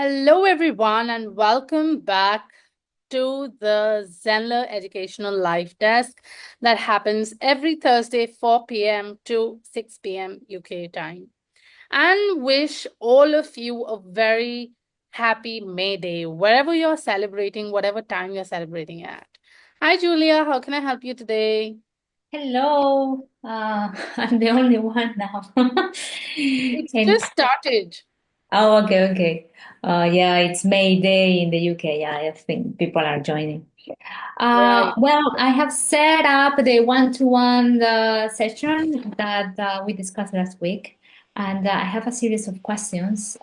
Hello, everyone, and welcome back to the Zenler Educational Live Desk that happens every Thursday, 4 p.m. to 6 p.m. UK time. And wish all of you a very happy May Day, wherever you're celebrating, whatever time you're celebrating at. Hi, Julia. How can I help you today? Hello, I'm the only one now. It's And just started. oh, okay. Yeah, it's May Day in the UK. Yeah, I think people are joining. Right. Well, I have set up the one-to-one session that we discussed last week, and I have a series of questions.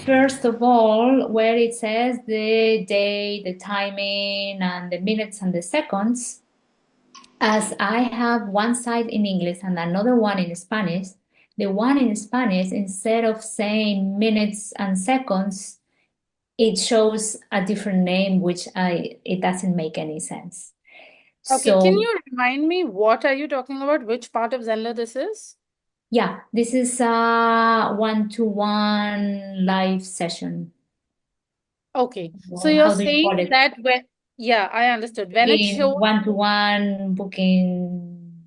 First of all, where it says the day, the timing, and the minutes and the seconds. As I have one side in English and another one in Spanish, the one in Spanish, instead of saying minutes and seconds, it shows a different name, which it doesn't make any sense. Okay, can So you remind me what are you talking about? Which part of Zenler this is? yeah, this is a one-to-one live session. Okay, so Or you're how do you call saying it? that when, yeah, I understood. When it Booking shows, one-to-one, booking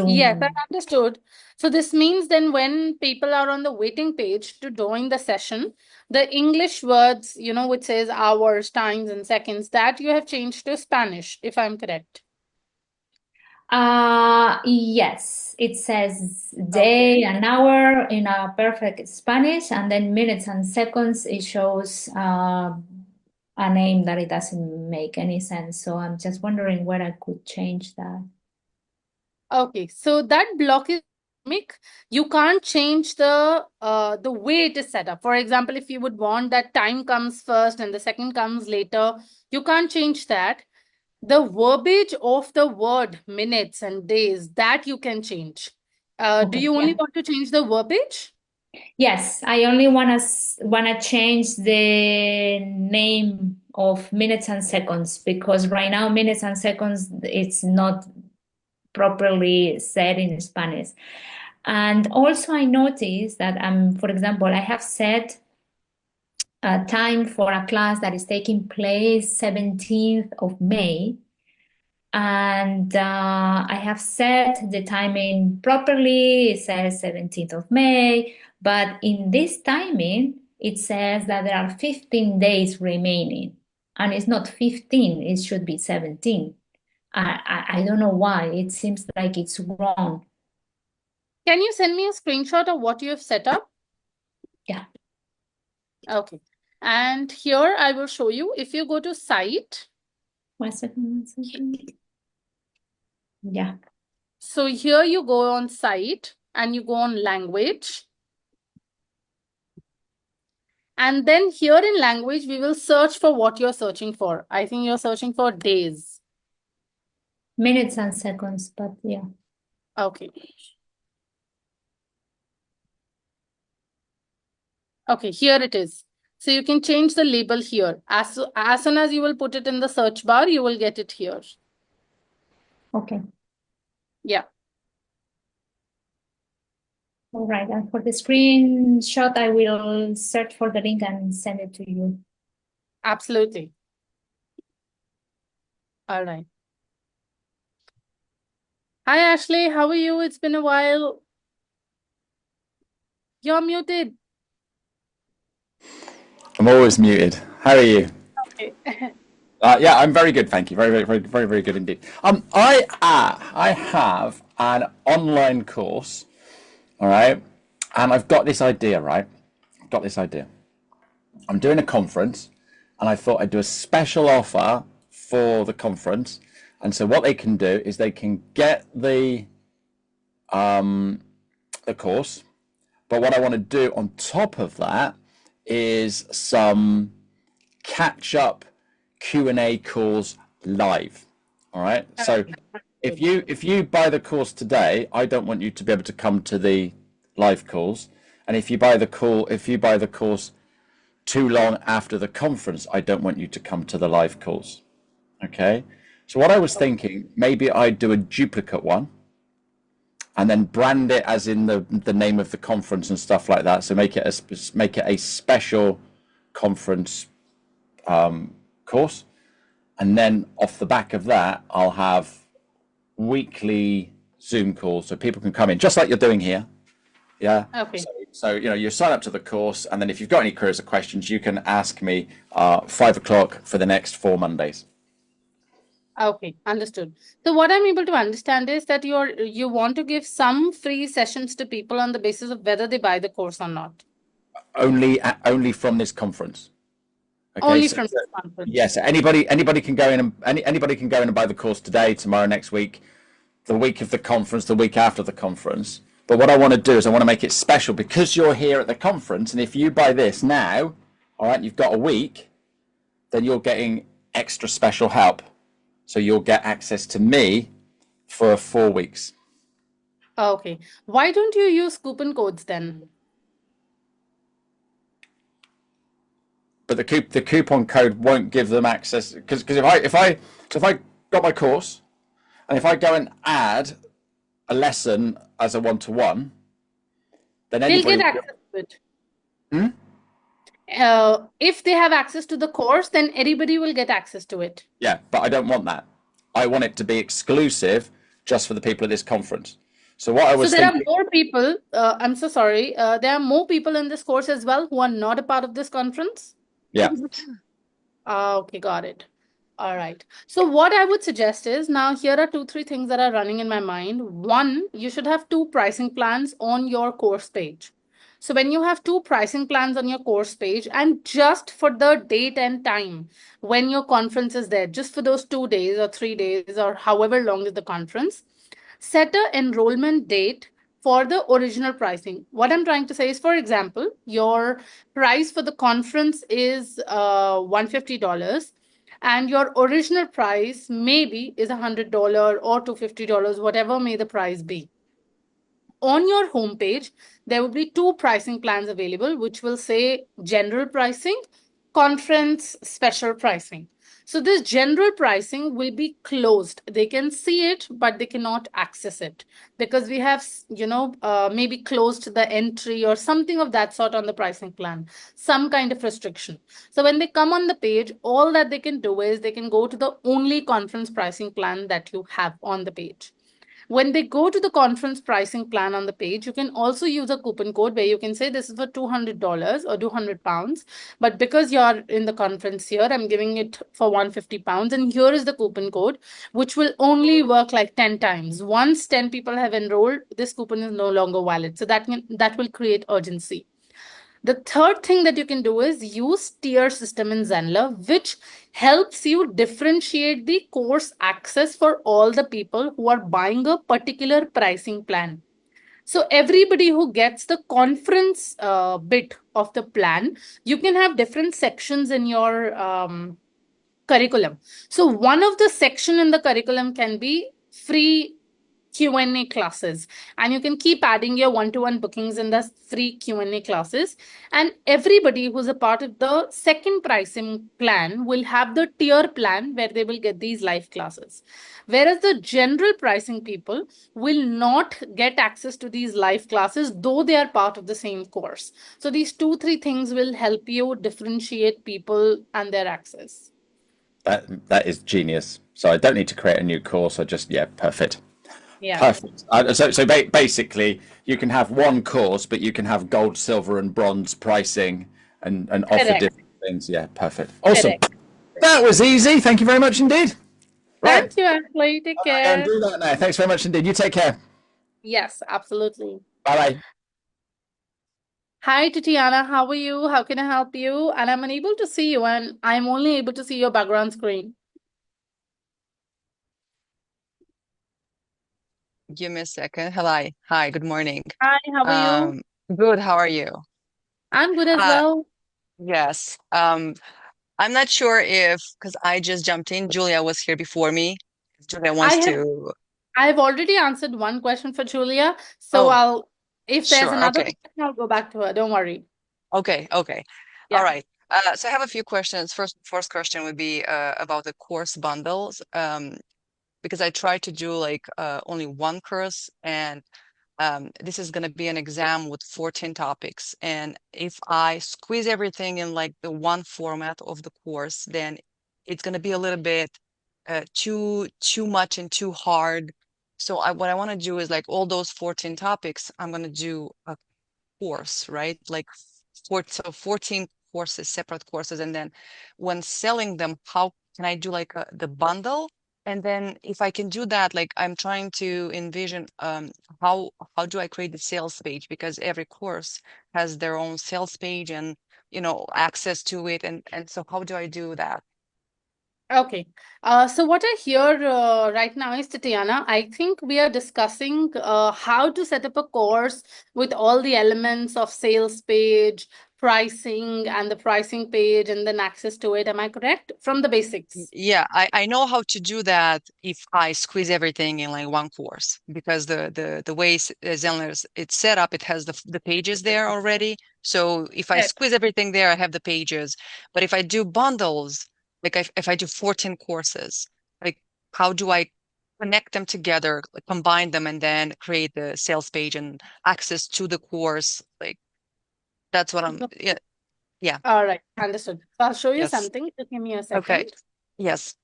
yes, I Zoom. understood. So this means then when people are on the waiting page to join the session, the English words, which says hours, times, and seconds, that you have changed to Spanish, if I'm correct. Yes, it says day Okay. and hour in a perfect Spanish, and then minutes and seconds, it shows a name that it doesn't make any sense. So I'm just wondering where I could change that. Okay, so that block is dynamic. You can't change the way it is set up. For example, if you would want that time comes first and the second comes later, you can't change that. The verbiage of the word minutes and days, that you can change. Do Okay, you only yeah. want to change the verbiage? Yes, I only wanna change the name of minutes and seconds because right now minutes and seconds it's not properly said in Spanish. And also I noticed that for example, I have set a time for a class that is taking place 17th of May. And I have set the timing properly. It says 17th of May, but in this timing, it says that there are 15 days remaining. And it's not 15, it should be 17. I don't know why. It seems like it's wrong. Can you send me a screenshot of what you have set up? Yeah. Okay. And here I will show you. If you go to site, 1 second, 1 second. Yeah. so here you go on site and you go on language. And then here in language, we will search for what you're searching for. I think you're searching for days. Minutes and seconds, but yeah. Okay. Okay, here it is. So you can change the label here. As soon as you will put it in the search bar, you will get it here. Okay. Yeah, All right. And for the screenshot, I will search for the link and send it to you. absolutely. All right. Hi, Ashley. How are you? It's been a while. You're muted. I'm always muted. How are you? Okay. Yeah, I'm very good, thank you. Very good indeed. I have an online course, all right, and I've got this idea, right? I've got this idea. I'm doing a conference, and I thought I'd do a special offer for the conference. And so what they can do is they can get the course, but what I want to do on top of that is some catch up Q&A calls live. All right. So Okay. if you buy the course today, I don't want you to be able to come to the live calls. And if you buy the course too long after the conference, I don't want you to come to the live calls. Okay. So what I was thinking, maybe I'd do a duplicate one and then brand it as in the name of the conference and stuff like that. So make it a special conference course, and then off the back of that, I'll have weekly Zoom calls so people can come in just like you're doing here. Yeah. Okay. So you sign up to the course, and then if you've got any queries or questions, you can ask me 5 o'clock for the next 4 Mondays. Okay, understood. So what I'm able to understand is that you want to give some free sessions to people on the basis of whether they buy the course or not. Only from this conference. Okay. Only from this conference. Yes. Anybody can go in and anybody can go in and buy the course today, tomorrow, next week, the week of the conference, the week after the conference. But what I want to do is I want to make it special because you're here at the conference, and if you buy this now, all right, you've got a week, then you're getting extra special help. So you'll get access to me for 4 weeks. Okay. Why don't you use coupon codes then? But the coupon code won't give them access because if I got my course, and if I go and add a lesson as a one-to-one, then They'll anybody get access to it. If they have access to the course, then anybody will get access to it. Yeah, but I don't want that. I want it to be exclusive just for the people at this conference. So what I was So there thinking, are more people, I'm so sorry, there are more people in this course as well who are not a part of this conference? yeah, Okay, got it. All right. So what I would suggest is now here are 2, 3 things that are running in my mind. One, you should have 2 pricing plans on your course page. So when you have 2 pricing plans on your course page, and just for the date and time when your conference is there, just for those 2 days or 3 days or however long is the conference, set a enrollment date for the original pricing. What I'm trying to say is, for example, your price for the conference is $150, and your original price maybe is $100 or $250, whatever may the price be. On your homepage, there will be 2 pricing plans available, which will say general pricing, conference special pricing. So this general pricing will be closed. They can see it, but they cannot access it because we have, maybe closed the entry or something of that sort on the pricing plan, some kind of restriction. So when they come on the page, all that they can do is they can go to the only conference pricing plan that you have on the page. When they go to the conference pricing plan on the page, you can also use a coupon code where you can say this is for $200 or £200. But because you're in the conference here, I'm giving it for £150. And here is the coupon code, which will only work like 10 times. Once 10 people have enrolled, this coupon is no longer valid. So that will create urgency. The third thing that you can do is use tier system in Zenler, which helps you differentiate the course access for all the people who are buying a particular pricing plan. So everybody who gets the conference bit of the plan, you can have different sections in your curriculum. So one of the section in the curriculum can be free Q&A classes, and you can keep adding your one-to-one bookings in the free Q&A classes, and everybody who's a part of the second pricing plan will have the tier plan where they will get these live classes, whereas the general pricing people will not get access to these live classes though they are part of the same course. So these 2, 3 things will help you differentiate people and their access. that is genius. So I don't need to create a new course. I just perfect. Yeah. Perfect. So basically, you can have one course, but you can have gold, silver, and bronze pricing and offer Correct. different things. Yeah, perfect. Awesome. Correct. That was easy. Thank you very much indeed. Right. Thank you, Ashley. Take I'm going care. to do that now. Thanks very much indeed. You take care. Yes, absolutely. Bye bye. Hi, Tatiana. How are you? How can I help you? And I'm unable to see you, and I'm only able to see your background screen. Give me a second. Hello. Hi, good morning. Hi, how are you? Good, how are you? I'm good as Uh, well. yes. I'm not sure if, because I just jumped in, Julia was here before me. Julia wants to. I've already answered one question for Julia, so Oh, if there's sure. another Okay. question, I'll go back to her. Don't worry. Okay. Okay. Yeah. All right. So I have a few questions. First question would be about the course bundles. because I tried to do like only one course, and this is going to be an exam with 14 topics. And if I squeeze everything in like the one format of the course, then it's going to be a little bit too much and too hard. So what I want to do is like all those 14 topics, I'm going to do a course, right? Like 14 courses, separate courses. And then when selling them, how can I do like the bundle? And then if I can do that, like I'm trying to envision how do I create the sales page, because every course has their own sales page and access to it, and so how do I do that? Okay. So what I hear right now is, Tatiana, I think we are discussing how to set up a course with all the elements of sales page, pricing, and the pricing page, and then access to it. Am I correct? From the basics. Yeah, I know how to do that if I squeeze everything in like one course, because the way Zenler it's set up, it has the pages there already. So if I Correct. squeeze everything there, I have the pages. But if I do bundles, like if I do 14 courses, like how do I connect them together, like combine them, and then create the sales page and access to the course? Like that's what I'm, yeah, yeah, All right. Understood. So I'll show you yes. something. Just give me a Okay. second. Yes.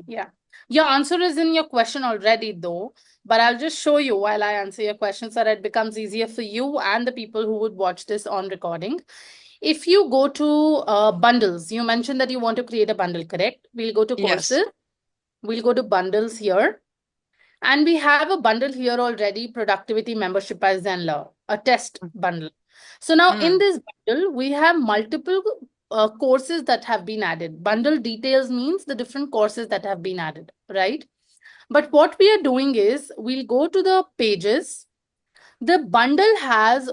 Yeah. Your answer is in your question already, though, but I'll just show you while I answer your question so that it becomes easier for you and the people who would watch this on recording. If you go to bundles, you mentioned that you want to create a bundle, correct? We'll go to Yes. courses. We'll go to bundles here. And we have a bundle here already, Productivity Membership by Zenler, a test bundle. So now in this bundle, we have multiple courses that have been added. Bundle details means the different courses that have been added, right? But what we are doing is we'll go to the pages. The bundle has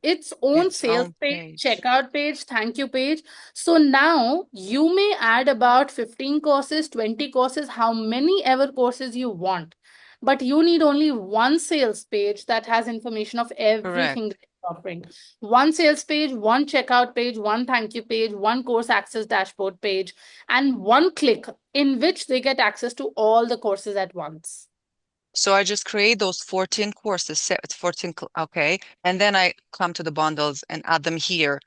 its own Its sales own page, page. checkout page, thank you page. So now you may add about 15 courses, 20 courses, how many ever courses you want. But you need only one sales page that has information of everything Correct. that you're offering. One sales page, one checkout page, one thank you page, one course access dashboard page, and one click in which they get access to all the courses at once. So I just create those 14 courses, 14, okay. And then I come to the bundles and add them here.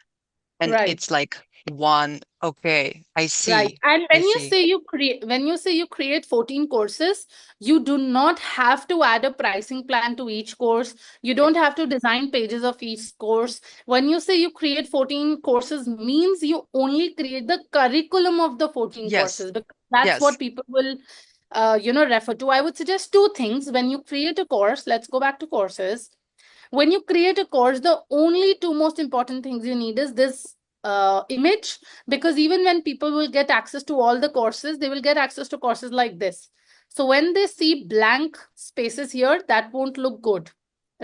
And Right. it's like one, okay, I see. Right. And I when you see. say you create 14 courses, you do not have to add a pricing plan to each course. You don't have to design pages of each course. When you say you create 14 courses, means you only create the curriculum of the 14 Yes. courses, because that's Yes. what people will refer to. I would suggest two things. When you create a course, let's go back to courses. When you create a course, the only two most important things you need is this image, because even when people will get access to all the courses, they will get access to courses like this. So when they see blank spaces here, that won't look good,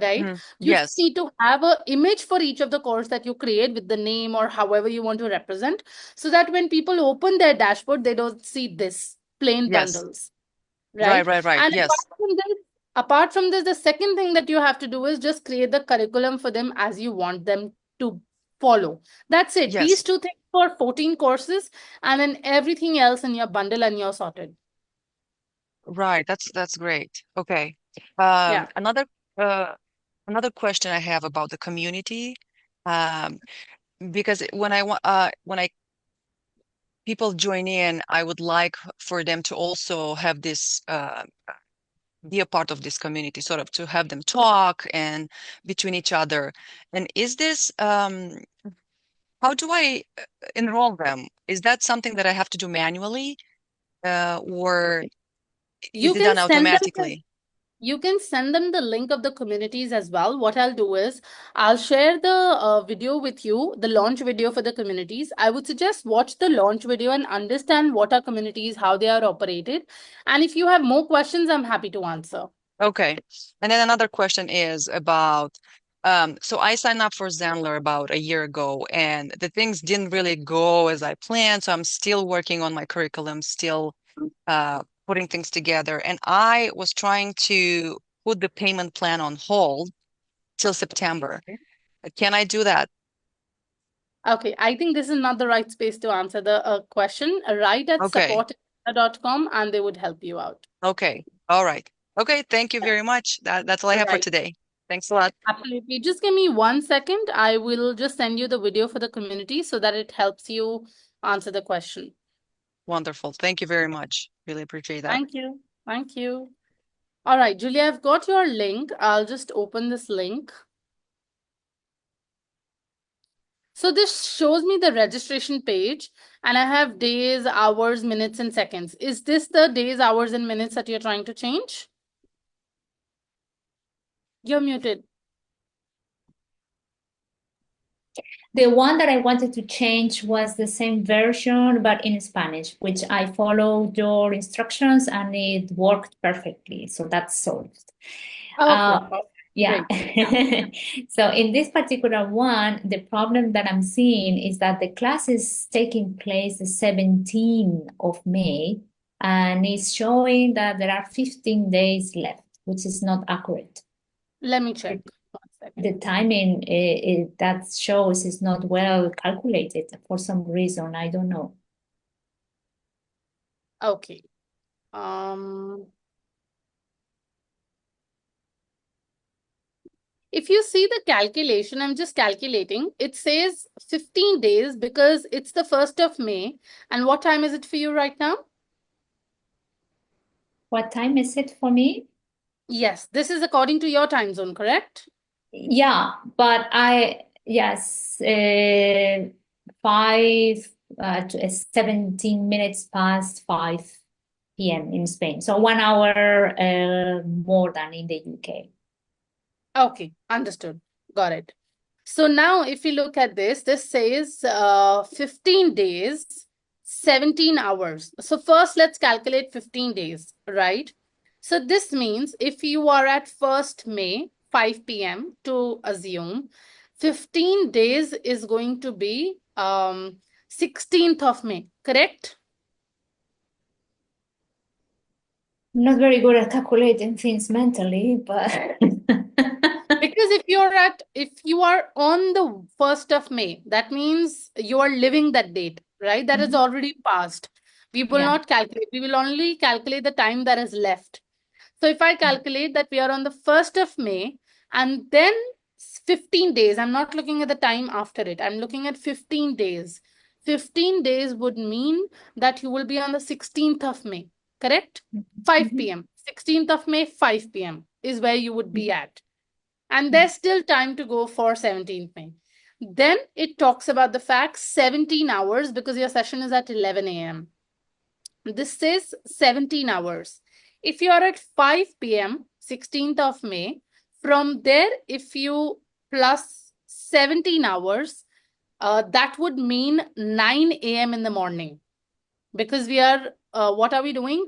right? You just Yes. need to have an image for each of the course that you create with the name or however you want to represent, so that when people open their dashboard, they don't see this plain Yes. bundles, Right, right? right. And Yes. apart from this, the second thing that you have to do is just create the curriculum for them as you want them to follow. That's it. Yes. These two things for 14 courses, and then everything else in your bundle, and you're sorted. Right. That's great. Okay. Yeah. Another question I have about the community, because when I people join in, I would like for them to also have this be a part of this community, sort of to have them talk and between each other. And is this how do I enroll them? Is that something that I have to do manually, or You is it can done send them automatically? You can send them the link of the communities as well. What I'll do is I'll share the video with you, the launch video for the communities. I would suggest watch the launch video and understand what are communities, how they are operated. And if you have more questions, I'm happy to answer. Okay. And then another question is about, so I signed up for Zenler about a year ago, and the things didn't really go as I planned. So I'm still working on my curriculum, still putting things together. And I was trying to put the payment plan on hold till September. Can I do that? Okay, I think this is not the right space to answer the question. Right at Okay. support zenler.com and they would help you out. Okay. All right. Okay. Thank you very much. That's all I have for Right. today. Thanks a lot. Absolutely. Just give me 1 second. I will just send you the video for the community so that it helps you answer the question. Wonderful. Thank you very much. Really appreciate that. Thank you. Thank you. All right, Julia, I've got your link. I'll just open this link. So this shows me the registration page and I have days, hours, minutes, and seconds. Is this the days, hours, and minutes that you're trying to change? You're muted. The one that I wanted to change was the same version, but in Spanish, which I followed your instructions and it worked perfectly. So that's solved. Okay. Yeah. So in this particular one, the problem that I'm seeing is that the class is taking place the 17th of May, and it's showing that there are 15 days left, which is not accurate. Let me check. 1 second. The timing that shows is not well calculated for some reason. I don't know. Okay. If you see the calculation, I'm just calculating. It says 15 days because it's the 1st of May. And what time is it for you right now? What time is it for me? Yes, this is according to your time zone, correct? Yeah, but yes, 17 minutes past 5 p.m. in Spain. So 1 hour more than in the UK. Okay, understood. Got it. So now if you look at this says 15 days, 17 hours. So first let's calculate 15 days, right? So this means if you are at 1st May, 5 p.m. to assume, 15 days is going to be 16th of May, correct? I'm not very good at calculating things mentally, but Because if you are on the 1st of May, that means you are living that date, right? That is already passed. We will not calculate. We will only calculate the time that is left. So if I calculate that we are on the 1st of May and then 15 days, I'm not looking at the time after it. I'm looking at 15 days. 15 days would mean that you will be on the 16th of May, correct? 5 p.m. 16th of May, 5 p.m. is where you would be at. And there's still time to go for 17th May. Then it talks about the fact 17 hours because your session is at 11 a.m. This says 17 hours. If you are at 5 p.m., 16th of May, from there, if you plus 17 hours, that would mean 9 a.m. in the morning. Because we are, what are we doing?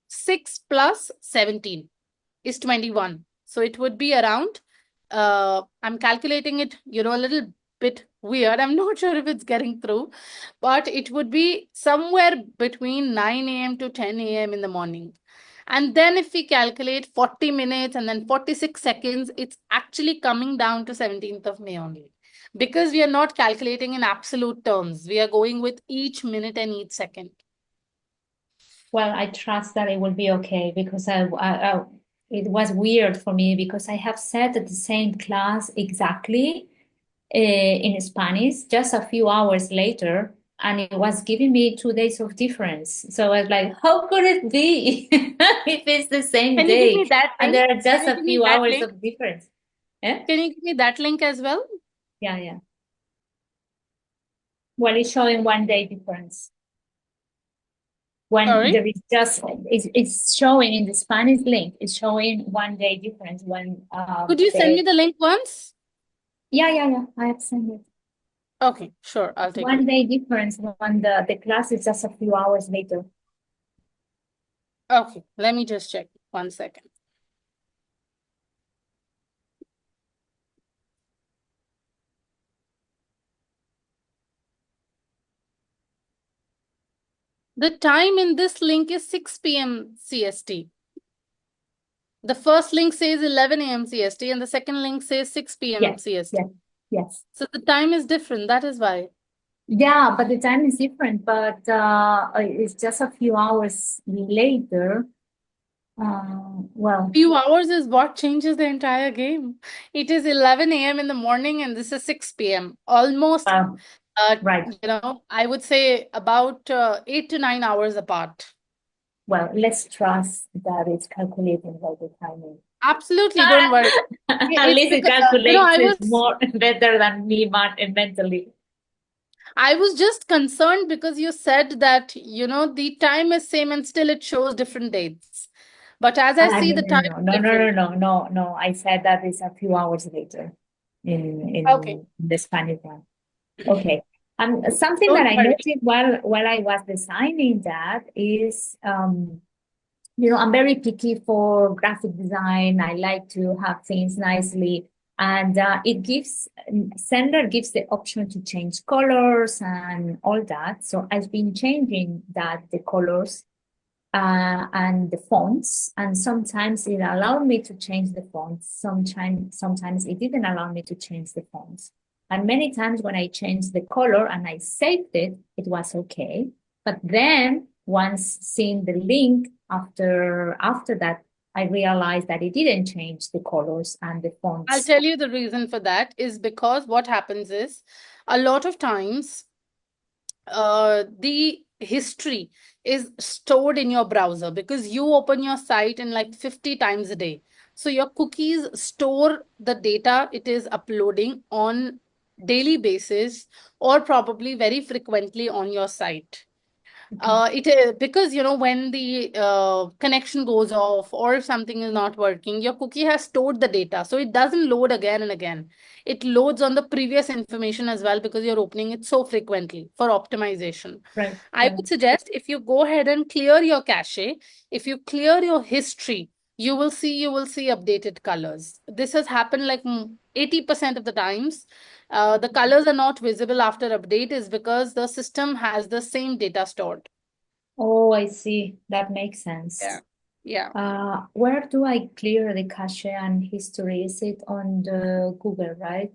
6 plus 17 is 21. So it would be around, I'm calculating it, a little bit weird. I'm not sure if it's getting through, but it would be somewhere between 9 a.m. to 10 a.m. in the morning. And then if we calculate 40 minutes and then 46 seconds, it's actually coming down to 17th of May only. Because we are not calculating in absolute terms. We are going with each minute and each second. Well, I trust that it will be okay because it was weird for me because I have sat at the same class exactly in Spanish just a few hours later, and it was giving me 2 days of difference. So I was like, how could it be if it's the same Can day you give me that and link? there are just a few hours link? of difference? Eh? Can you give me that link as well? Yeah. Well, it's showing 1 day difference. When Sorry? there is just, it's showing in the Spanish link, it's showing 1 day difference when Could you send me the link once? Yeah, I have sent it. Okay, sure, I'll take 1 it. day difference when the class is just a few hours later. Okay, let me just check 1 second. The time in this link is 6 p.m. CST. The first link says 11 a.m. CST and the second link says 6 p.m. CST. Yes. So the time is different, that is why. Yeah, but the time is different, but it's just a few hours later. Well, Few hours is what changes the entire game. It is 11 a.m. in the morning and this is 6 p.m. Almost, right. I would say about 8 to 9 hours apart. Well, let's trust that it's calculating by the timing. Absolutely, don't worry. At It's least it because, calculates it more better than me mentally. I was just concerned because you said that, the time is same and still it shows different dates. But as I see, the time is different. No. I said that it's a few hours later Okay. in the Spanish one. Okay. Something Don't that I worry. noticed while I was designing that is, I'm very picky for graphic design. I like to have things nicely. And Zenler gives the option to change colors and all that. So I've been changing the colors and the fonts. And sometimes it allowed me to change the fonts. Sometimes it didn't allow me to change the fonts. And many times when I changed the color and I saved it, it was okay. But then once seeing the link after that, I realized that it didn't change the colors and the fonts. I'll tell you the reason for that is because what happens is a lot of times the history is stored in your browser because you open your site in like 50 times a day. So your cookies store the data it is uploading on daily basis or probably very frequently on your site. It is because when the connection goes off or if something is not working, your cookie has stored the data, so it doesn't load again and again. It loads on the previous information as well because you're opening it so frequently for optimization. Right. I would suggest if you go ahead and clear your cache, if you clear your history, you will see updated colors. This has happened like 80% of the times. The colors are not visible after update is because the system has the same data stored. Oh, I see. That makes sense. Yeah. Where do I clear the cache and history? Is it on the Google, right?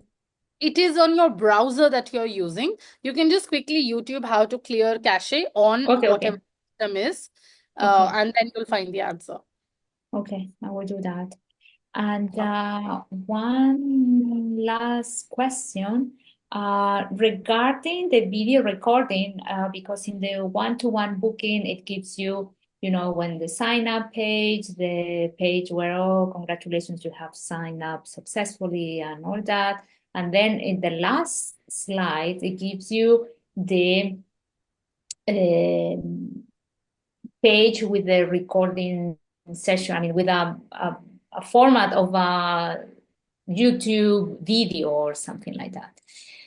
It is on your browser that you're using. You can just quickly YouTube how to clear cache on whatever system is, and then you'll find the answer. Okay, I will do that. And one last question regarding the video recording, because in the one-to-one booking, it gives you, when the sign up page, the page where, oh, congratulations, you have signed up successfully and all that. And then in the last slide, it gives you the page with the recording session, I mean, with a format of a YouTube video or something like that.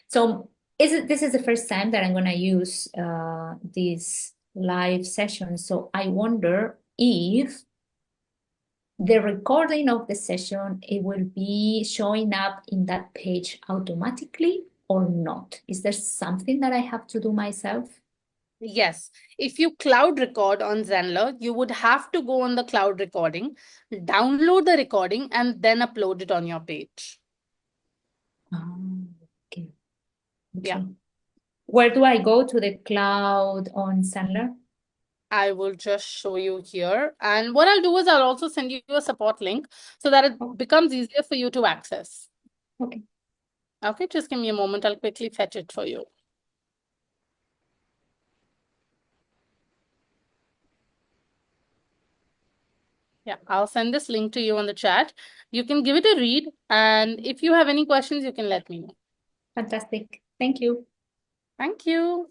So this is the first time that I'm going to use this live session. So I wonder if the recording of the session, it will be showing up in that page automatically or not. Is there something that I have to do myself? Yes. If you cloud record on Zenler, you would have to go on the cloud recording, download the recording, and then upload it on your page. Okay. Yeah. Where do I go to the cloud on Zenler? I will just show you here. And what I'll do is I'll also send you a support link so that it becomes easier for you to access. Okay. Okay, just give me a moment. I'll quickly fetch it for you. Yeah, I'll send this link to you on the chat. You can give it a read. And if you have any questions, you can let me know. Fantastic. Thank you. Thank you.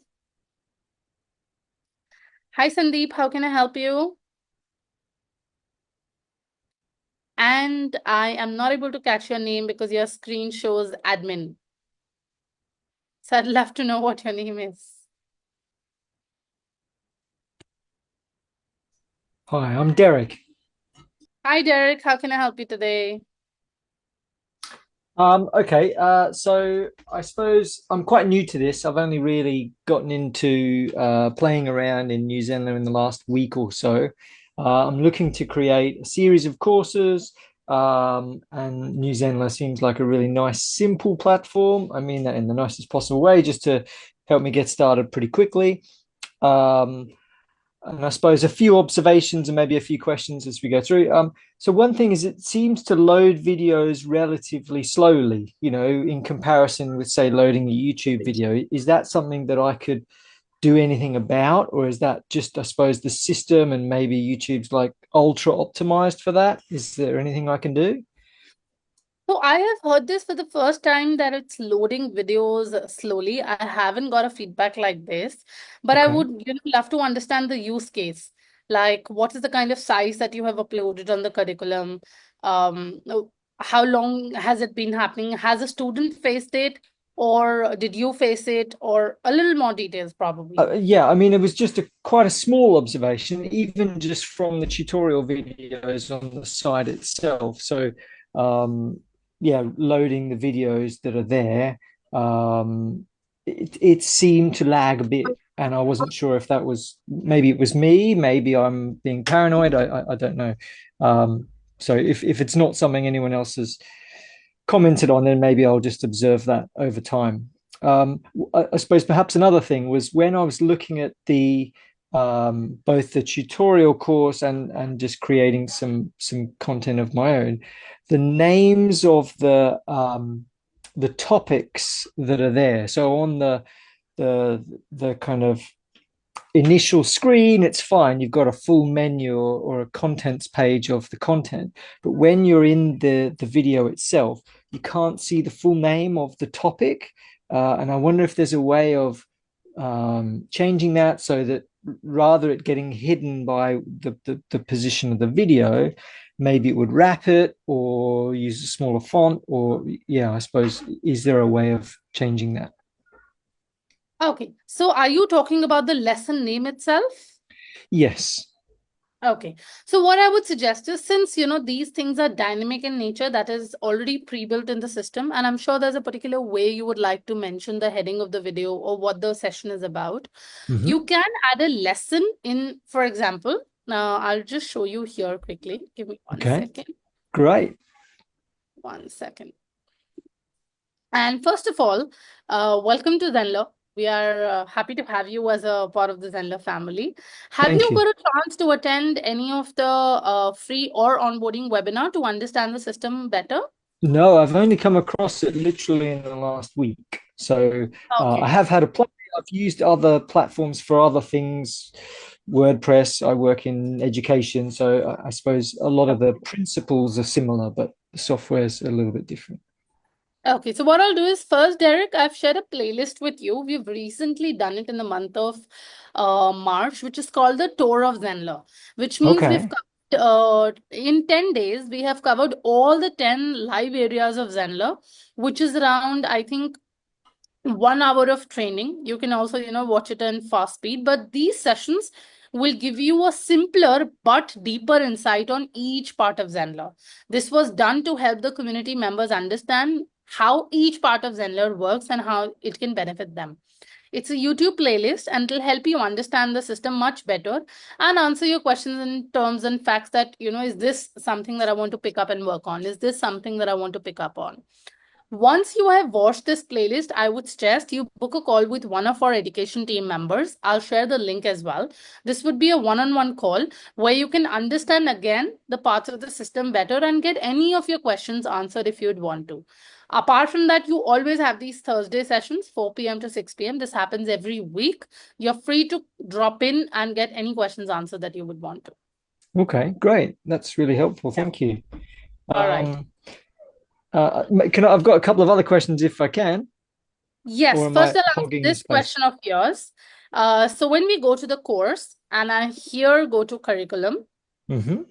Hi, Sandeep. How can I help you? And I am not able to catch your name because your screen shows admin. So I'd love to know what your name is. Hi, I'm Derek. Hi, Derek. How can I help you today? Okay, so I suppose I'm quite new to this. I've only really gotten into playing around in New Zenler in the last week or so. I'm looking to create a series of courses, and New Zenler seems like a really nice, simple platform. I mean that in the nicest possible way, just to helped me get started pretty quickly. And I suppose a few observations and maybe a few questions as we go through. So one thing is it seems to load videos relatively slowly, in comparison with, say, loading a YouTube video. Is that something that I could do anything about, or is that just, I suppose, the system and maybe YouTube's like ultra optimized for that? Is there anything I can do? So I have heard this for the first time that it's loading videos slowly. I haven't got a feedback like this, but I Okay. would, love to understand the use case. Like, what is the kind of size that you have uploaded on the curriculum? How long has it been happening? Has a student faced it, or did you face it, or a little more details probably? Yeah, I mean, it was just quite a small observation, even just from the tutorial videos on the site itself. So, yeah, loading the videos that are there, it seemed to lag a bit, and I wasn't sure if that was, maybe it was me, maybe I'm being paranoid. I don't know. So if it's not something anyone else has commented on, then maybe I'll just observe that over time. I suppose perhaps another thing was when I was looking at the both the tutorial course and just creating some content of my own, the names of the topics that are there. So on the kind of initial screen, it's fine. You've got a full menu or a contents page of the content. But when you're in the video itself, you can't see the full name of the topic. And I wonder if there's a way of changing that so that rather it getting hidden by the position of the video, maybe it would wrap it or use a smaller font, or yeah, I suppose, is there a way of changing that? Okay, so are you talking about the lesson name itself? Yes. Okay, so what I would suggest is, since these things are dynamic in nature, that is already pre-built in the system, and I'm sure there's a particular way you would like to mention the heading of the video or what the session is about. Mm-hmm. You can add a lesson in, for example. Now I'll just show you here quickly. Give me one Okay. second. Great. 1 second. And first of all, welcome to Zenler. We are happy to have you as a part of the Zenler family. Have Thank you you. got a chance to attend any of the free or onboarding webinar to understand the system better? No, I've only come across it literally in the last week. So Okay. I have had a play. I've used other platforms for other things. WordPress, I work in education. So I suppose a lot of the principles are similar, but the software's a little bit different. Okay, so what I'll do is first, Derek, I've shared a playlist with you. We've recently done it in the month of March, which is called the Tour of Zenler, which means we've Okay. covered, in 10 days, we have covered all the 10 live areas of Zenler, which is around, I think, 1 hour of training. You can also, watch it in fast speed, but these sessions will give you a simpler but deeper insight on each part of Zenler. This was done to help the community members understand how each part of Zenler works and how it can benefit them. It's a YouTube playlist and it'll help you understand the system much better and answer your questions in terms and facts that, is this something that I want to pick up and work on? Is this something that I want to pick up on? Once you have watched this playlist, I would suggest you book a call with one of our education team members. I'll share the link as well. This would be a one-on-one call where you can understand again the parts of the system better and get any of your questions answered if you'd want to. Apart from that, you always have these Thursday sessions, 4 p.m. to 6 p.m. This happens every week. You're free to drop in and get any questions answered that you would want to. Okay, great. That's really helpful. Yeah. Thank you. All right. I've got a couple of other questions if I can. Yes, Or am first I I'll answer hogging this space? question of yours. So when we go to the course and I here go to curriculum, Mm-hmm.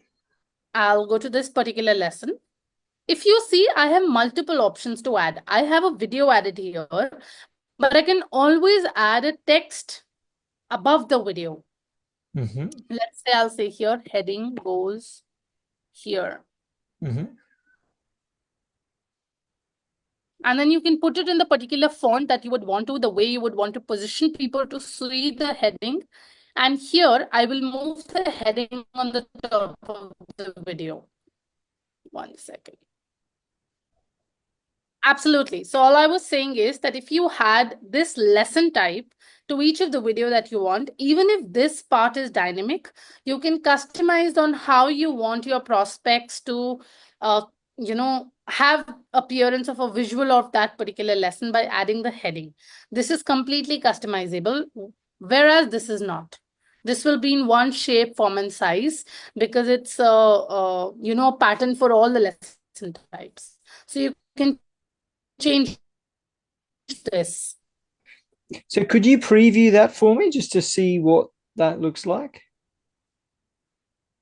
I'll go to this particular lesson. If you see, I have multiple options to add. I have a video added here, but I can always add a text above the video. Mm-hmm. Let's say I'll say here, heading goes here. Mm-hmm. And then you can put it in the particular font that you would want to, the way you would want to position people to see the heading. And here I will move the heading on the top of the video. 1 second. Absolutely. So all I was saying is that if you had this lesson type to each of the video that you want, even if this part is dynamic, you can customize on how you want your prospects to, have appearance of a visual of that particular lesson by adding the heading. This is completely customizable, whereas this is not. This will be in one shape, form, and size because it's a pattern for all the lesson types. So you can change this. So could you preview that for me just to see what that looks like?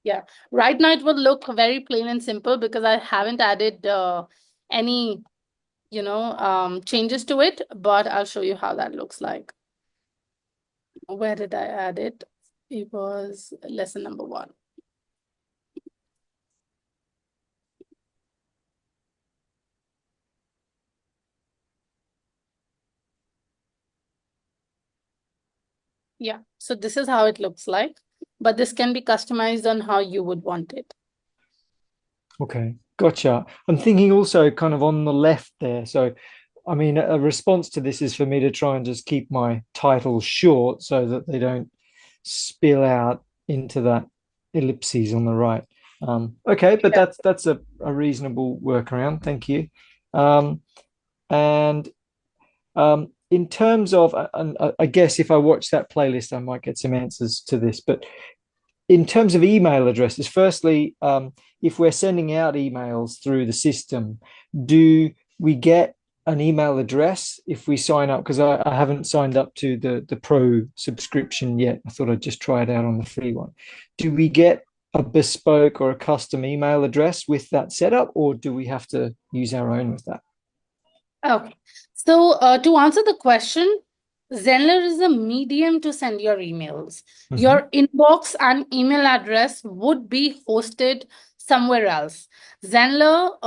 Yeah, right now it will look very plain and simple because I haven't added any, changes to it, but I'll show you how that looks like. Where did I add it? It was lesson number 1. Yeah, so this is how it looks like, but this can be customized on how you would want it. Okay, gotcha. I'm thinking also kind of on the left there. So, I mean, a response to this is for me to try and just keep my titles short so that they don't spill out into that ellipses on the right. Okay, but Yeah. that's a reasonable workaround. Thank you. And in terms of, and I guess if I watch that playlist, I might get some answers to this. But in terms of email addresses, firstly, if we're sending out emails through the system, do we get an email address if we sign up? Because I haven't signed up to the pro subscription yet. I thought I'd just try it out on the free one. Do we get a bespoke or a custom email address with that setup, or do we have to use our own with that? Okay. So to answer the question, Zenler is a medium to send your emails. Your inbox and email address would be hosted somewhere else. Zenler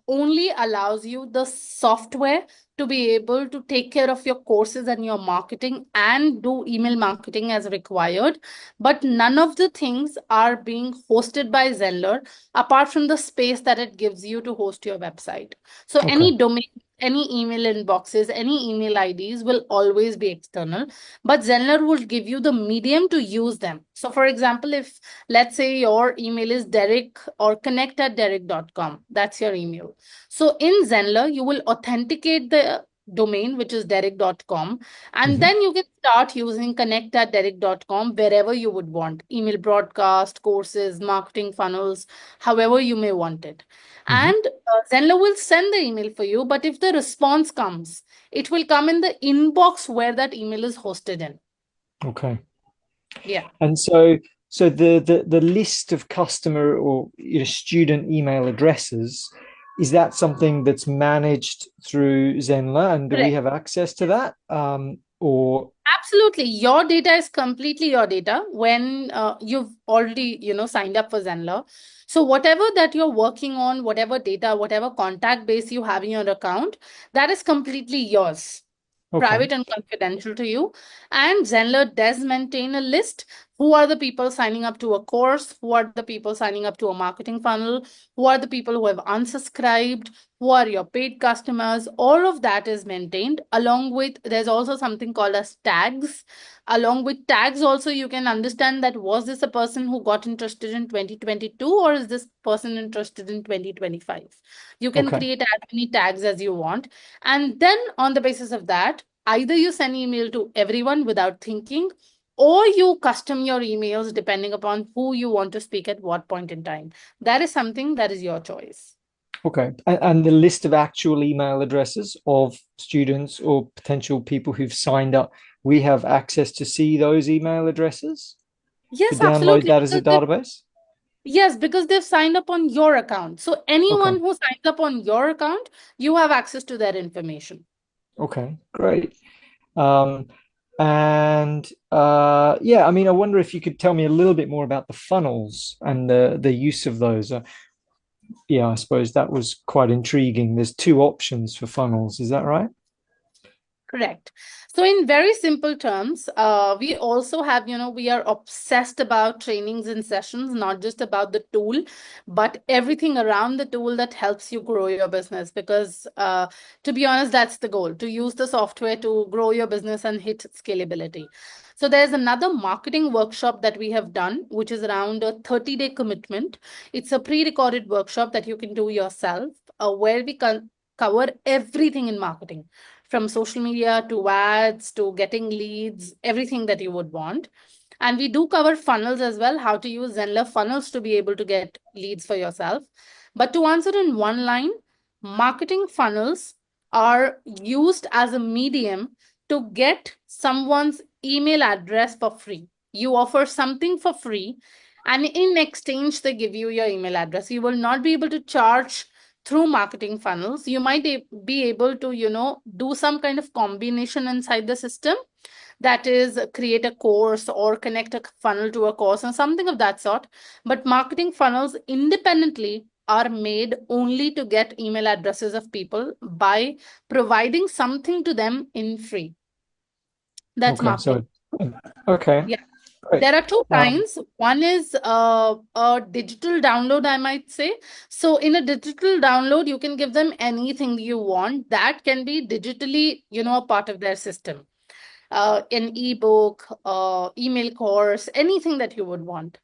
only allows you the software to be able to take care of your courses and your marketing and do email marketing as required. But none of the things are being hosted by Zenler apart from the space that it gives you to host your website. So Okay. any domain, any email inboxes, any email IDs will always be external, but Zenler will give you the medium to use them. So for example, if let's say your email is Derek or connect@derek.com, that's your email. So in Zenler, you will authenticate the domain, which is derek.com, and then you can start using connect@derek.com wherever you would want, email broadcast, courses, marketing funnels, however you may want it. And Zenler will send the email for you, but if the response comes, it will come in the inbox where that email is hosted in. Okay. Yeah. And so the list of customer or student email addresses, is that something that's managed through Zenler, and do we Correct. have access to that? Or Absolutely. Your data is completely your data when you've already, signed up for Zenler. So whatever that you're working on, whatever data, whatever contact base you have in your account, that is completely yours. okay, Private and confidential to you. And Zenler does maintain a list. Who are the people signing up to a course? Who are the people signing up to a marketing funnel? Who are the people who have unsubscribed? Who are your paid customers? All of that is maintained along with, there's also something called as tags. Along with tags also, you can understand that was this a person who got interested in 2022 or is this person interested in 2025? You can okay, create as many tags as you want. And then on the basis of that, either you send email to everyone without thinking, or you custom your emails depending upon who you want to speak at what point in time. That is something that is your choice. okay. And the list of actual email addresses of students or potential people who've signed up, we have access to see those email addresses to Yes, download absolutely. that as a database? Yes, because they've signed up on your account. So anyone Okay, who signs up on your account, you have access to their information. okay, great. Um, and yeah, I mean, I wonder if you could tell me a little bit more about the funnels and the use of those. Yeah, I suppose that was quite intriguing. There's two options for funnels, is that right? Correct. So in very simple terms, we also have, we are obsessed about trainings and sessions, not just about the tool, but everything around the tool that helps you grow your business. Because to be honest, that's the goal, to use the software to grow your business and hit scalability. So there's another marketing workshop that we have done, which is around a 30-day commitment. It's a pre-recorded workshop that you can do yourself, where we can cover everything in marketing, from social media to ads to getting leads, everything that you would want. And we do cover funnels as well, how to use Zenler funnels to be able to get leads for yourself. But to answer in one line, marketing funnels are used as a medium to get someone's email address for free. You offer something for free, and in exchange, they give you your email address. You will not be able to charge through marketing funnels. You might be able to, do some kind of combination inside the system, that is create a course or connect a funnel to a course and something of that sort. But marketing funnels independently are made only to get email addresses of people by providing something to them in free. That's Okay, marketing. okay. Yeah. Great. There are two kinds. One is a digital download, I might say. So in a digital download, you can give them anything you want that can be digitally, a part of their system. An ebook, email course, anything that you would want.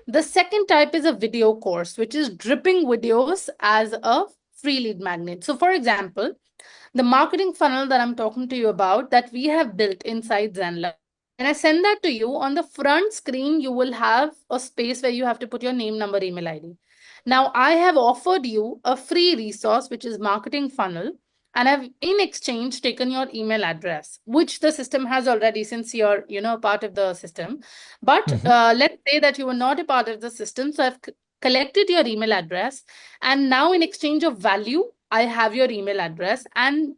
The second type is a video course, which is dripping videos as a free lead magnet. So for example, the marketing funnel that I'm talking to you about that we have built inside Zenler, when I send that to you, on the front screen, you will have a space where you have to put your name, number, email ID. Now, I have offered you a free resource, which is marketing funnel, and I've in exchange taken your email address, which the system has already since you're, part of the system. But let's say that you were not a part of the system. So I've collected your email address, and now in exchange of value, I have your email address. And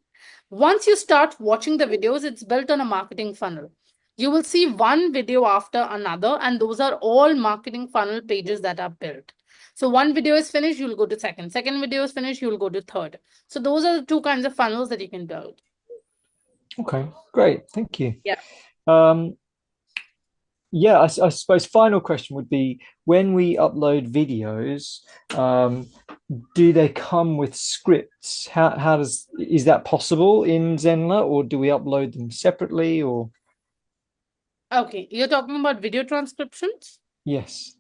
once you start watching the videos, it's built on a marketing funnel. You will see one video after another, and those are all marketing funnel pages that are built. So one video is finished, you'll go to second. Second video is finished, you'll go to third. So those are the two kinds of funnels that you can build. Okay, great. Thank you. Yeah. Yeah, I suppose final question would be, when we upload videos, do they come with scripts? Is that possible in Zenler, or do we upload them separately, or? Okay, you're talking about video transcriptions? Yes.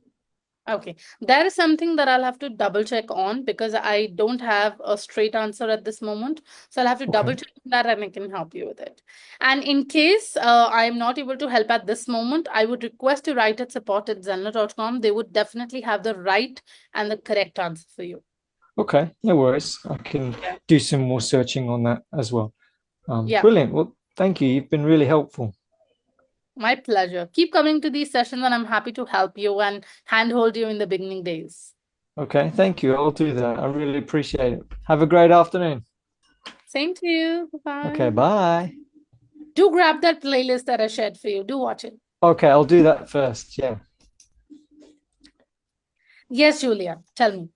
Okay, that is something that I'll have to double check on, because I don't have a straight answer at this moment. So I'll have to double check that, and I can help you with it. And in case I'm not able to help at this moment, I would request to write at support@zenler.com. They would definitely have the right and the correct answer for you. Okay, no worries. I can do some more searching on that as well. Yeah. Brilliant. Well, thank you. You've been really helpful. My pleasure. Keep coming to these sessions, and I'm happy to help you and handhold you in the beginning days. Okay, thank you. I'll do that. I really appreciate it. Have a great afternoon. Same to you. Bye. Okay, bye. Do grab that playlist that I shared for you. Do watch it. Okay, I'll do that first. Yeah. Yes, Julia, tell me.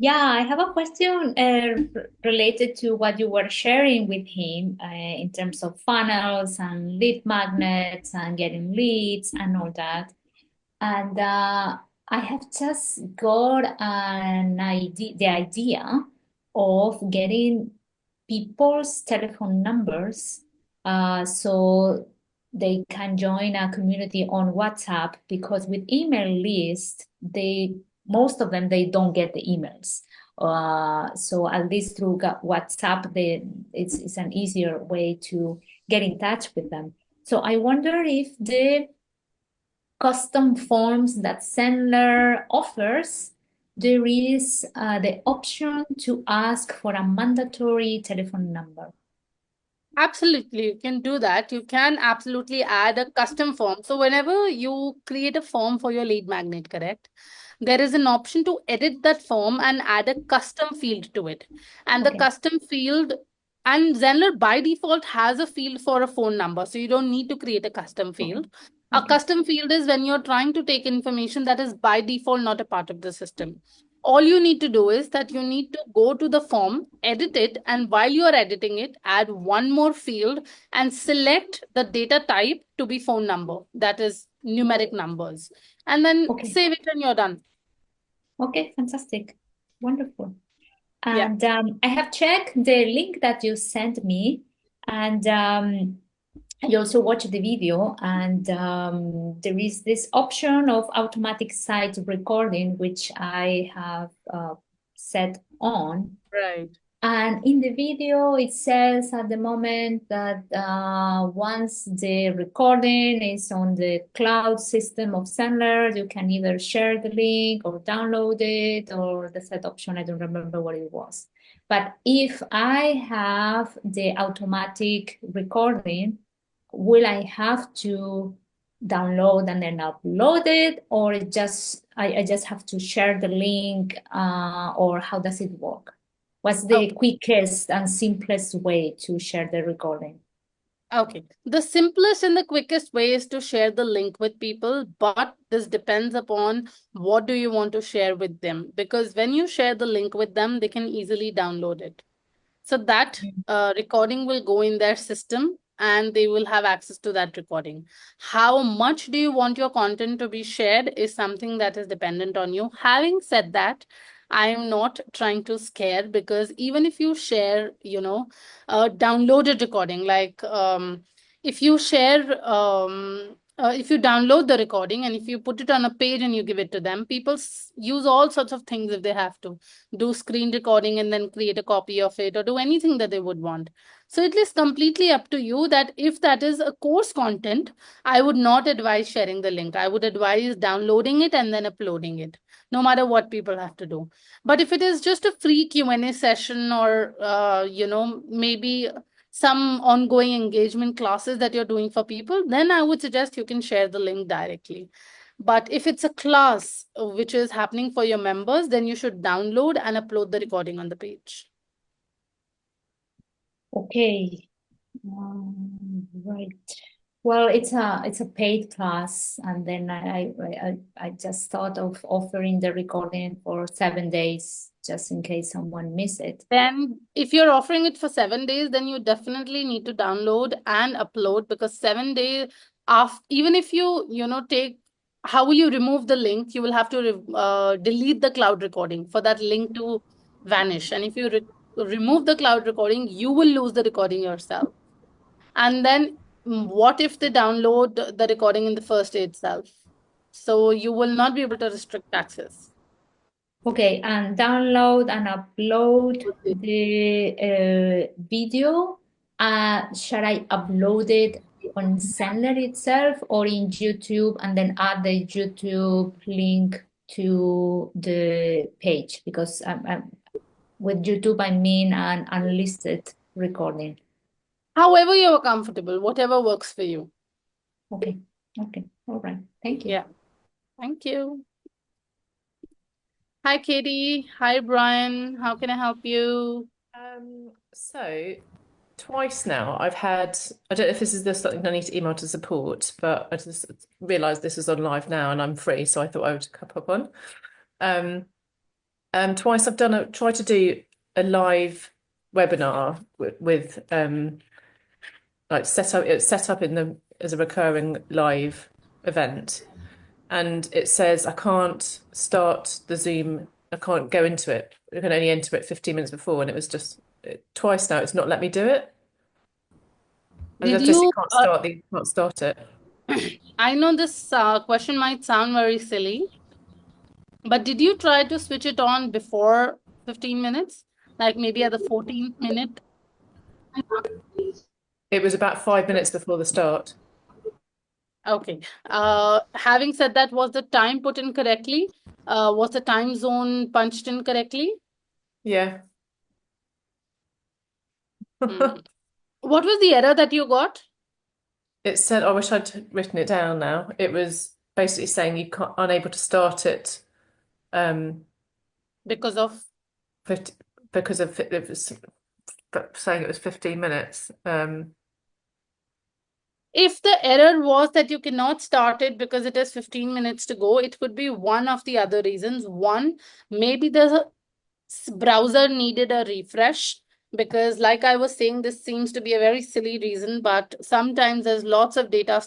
Yeah, I have a question related to what you were sharing with him in terms of funnels and lead magnets and getting leads and all that. And I have just got the idea of getting people's telephone numbers so they can join a community on WhatsApp, because with email list, most of them, they don't get the emails. So at least through WhatsApp, it's an easier way to get in touch with them. So I wonder if the custom forms that Zenler offers, there is the option to ask for a mandatory telephone number. Absolutely, you can do that. You can absolutely add a custom form. So whenever you create a form for your lead magnet, correct? There is an option to edit that form and add a custom field to it. And the custom field, and Zenler by default has a field for a phone number. So you don't need to create a custom field. A custom field is when you're trying to take information that is by default not a part of the system. All you need to do is that you need to go to the form, edit it, and while you are editing it, add one more field and select the data type to be phone number, that is numeric numbers, and then Okay. save it and you're done. Okay, fantastic. Wonderful. Yeah. And I have checked the link that you sent me, and I also watched the video, and there is this option of automatic site recording, which I have set on. Right. And in the video, it says at the moment that once the recording is on the cloud system of Zenler, you can either share the link or download it, or the third option, I don't remember what it was. But if I have the automatic recording, will I have to download and then upload it, or I just have to share the link, or how does it work? What's the quickest and simplest way to share the recording? Okay. The simplest and the quickest way is to share the link with people, but this depends upon what do you want to share with them. Because when you share the link with them, they can easily download it. So that recording will go in their system and they will have access to that recording. How much do you want your content to be shared is something that is dependent on you. Having said that, I am not trying to scare, because even if you share, downloaded recording, like if you share, if you download the recording and if you put it on a page and you give it to them, people use all sorts of things if they have to do screen recording and then create a copy of it or do anything that they would want. So it is completely up to you that if that is a course content, I would not advise sharing the link. I would advise downloading it and then uploading it, no matter what people have to do. But if it is just a free Q&A session or, maybe some ongoing engagement classes that you're doing for people, then I would suggest you can share the link directly. But if it's a class which is happening for your members, then you should download and upload the recording on the page. Okay, right. Well, it's a paid class, and then I just thought of offering the recording for 7 days, just in case someone miss it. Then if you're offering it for 7 days, then you definitely need to download and upload, because 7 days after, even if how will you remove the link? You will have to delete the cloud recording for that link to vanish. And if you remove the cloud recording, you will lose the recording yourself. And then what if they download the recording in the first day itself? So you will not be able to restrict access. Okay, and download and upload the video. Shall I upload it on Zenler itself or in YouTube and then add the YouTube link to the page? Because with YouTube, I mean an unlisted recording. However you are comfortable, whatever works for you. Okay, all right. Thank you. Yeah, thank you. Hi, Katie. Hi, Brian. How can I help you? So twice now I've had, I don't know if this is just something I need to email to support, but I just realized this is on live now and I'm free, so I thought I would pop on. Twice I've tried to do a live webinar with like set up as a recurring live event, and it says I can't start the Zoom, I can't go into it. I can only enter it 15 minutes before, and it was just twice now it's not let me do it. Did you Can't start it. I know this question might sound very silly, but did you try to switch it on before 15 minutes? Like maybe at the 14th minute? It was about 5 minutes before the start. Okay. Having said that, was the time put in correctly? Was the time zone punched in correctly? Yeah. What was the error that you got? It said, I wish I'd written it down now. It was basically saying you can't, unable to start it Because of? it was saying it was 15 minutes. If the error was that you cannot start it because it has 15 minutes to go, it could be one of the other reasons. One, maybe the browser needed a refresh, because like I was saying, this seems to be a very silly reason, but sometimes there's lots of data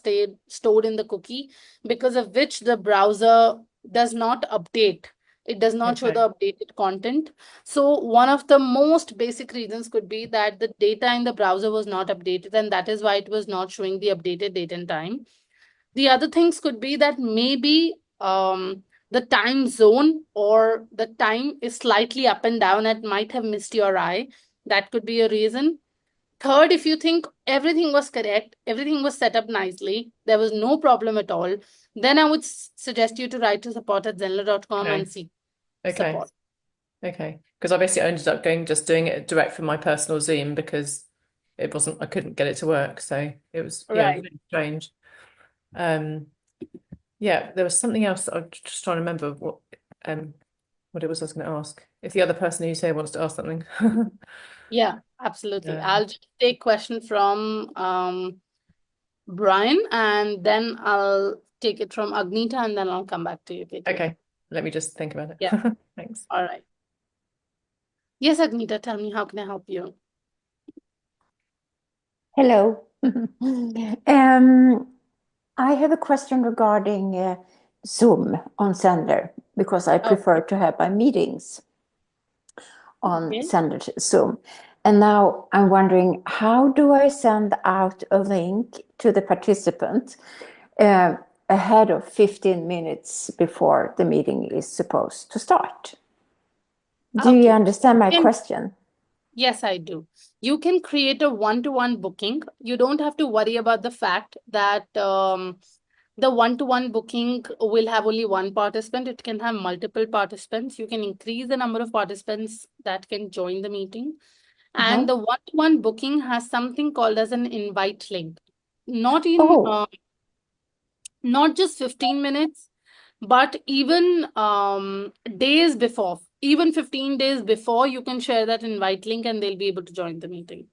stored in the cookie, because of which the browser does not update. It does not show Okay. the updated content. So one of the most basic reasons could be that the data in the browser was not updated, and that is why it was not showing the updated date and time. The other things could be that maybe the time zone or the time is slightly up and down and might have missed your eye. That could be a reason. Third, if you think everything was correct, everything was set up nicely, there was no problem at all, then I would suggest you to write to support@zenler.com Okay. and seek Okay. support. Okay. Because I basically ended up just doing it direct from my personal Zoom because I couldn't get it to work. So it was, yeah, Right. really strange. Yeah, there was something else that I'm just trying to remember what it was I was going to ask. If the other person who's here wants to ask something. Yeah, absolutely. Yeah. I'll just take question from Brian, and then I'll take it from Agnita, and then I'll come back to you, Katie. Okay, let me just think about it. Yeah. Thanks. All right. Yes, Agnita, tell me, how can I help you? Hello. I have a question regarding Zoom on Zenler because I prefer to have my meetings on Okay. Zenler Zoom. And now I'm wondering, how do I send out a link to the participant ahead of 15 minutes before the meeting is supposed to start? Do you Okay. understand my Can- question? Yes, I do. You can create a one-to-one booking. You don't have to worry about the fact that the one-to-one booking will have only one participant. It can have multiple participants. You can increase the number of participants that can join the meeting. And the one-to-one booking has something called as an invite link. Not in Oh. not just 15 minutes, but even days before, even 15 days before, you can share that invite link and they'll be able to join the meeting.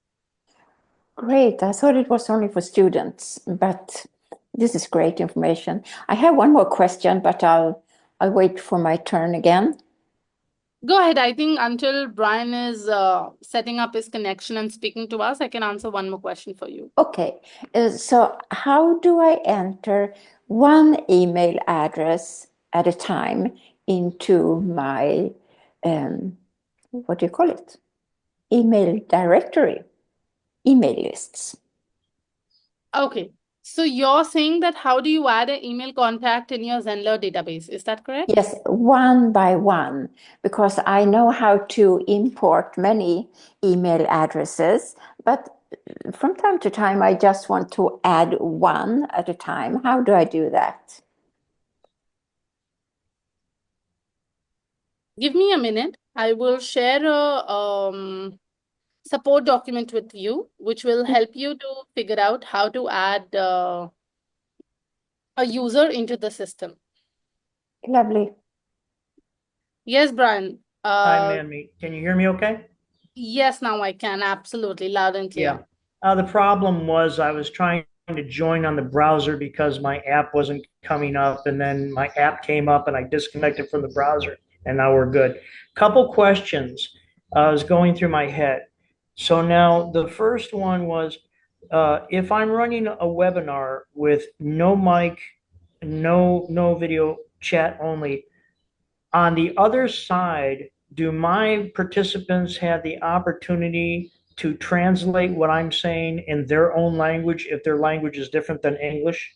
Great. I thought it was only for students, but this is great information. I have one more question, but I'll wait for my turn again. Go ahead. I think until Brian is setting up his connection and speaking to us, I can answer one more question for you. Okay. So how do I enter one email address at a time into my, what do you call it? Email directory, email lists. Okay. So you're saying that how do you add an email contact in your Zenler database? Is that correct? Yes, one by one, because I know how to import many email addresses, but from time to time, I just want to add one at a time. How do I do that? Give me a minute. I will share a support document with you, which will help you to figure out how to add a user into the system. Lovely. Yes, Brian. Hi, Manmeet. Can you hear me okay? Yes, now I can. Absolutely. Loud and clear. Yeah. The problem was I was trying to join on the browser because my app wasn't coming up, and then my app came up and I disconnected from the browser, and now we're good. Couple questions was going through my head. So now the first one was, if I'm running a webinar with no mic, no video, chat only, on the other side, do my participants have the opportunity to translate what I'm saying in their own language if their language is different than English?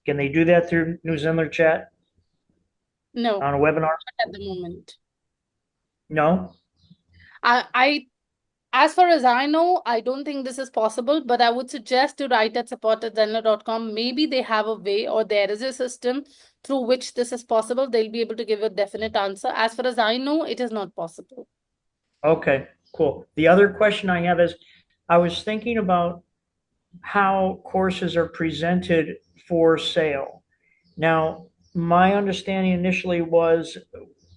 Can they do that through New Zenler chat No, on a webinar? not at the moment. No? As far as I know, I don't think this is possible, but I would suggest to write at support@zenler.com. Maybe they have a way, or there is a system through which this is possible. They'll be able to give a definite answer. As far as I know, it is not possible. Okay, cool. The other question I have is, I was thinking about how courses are presented for sale. Now, my understanding initially was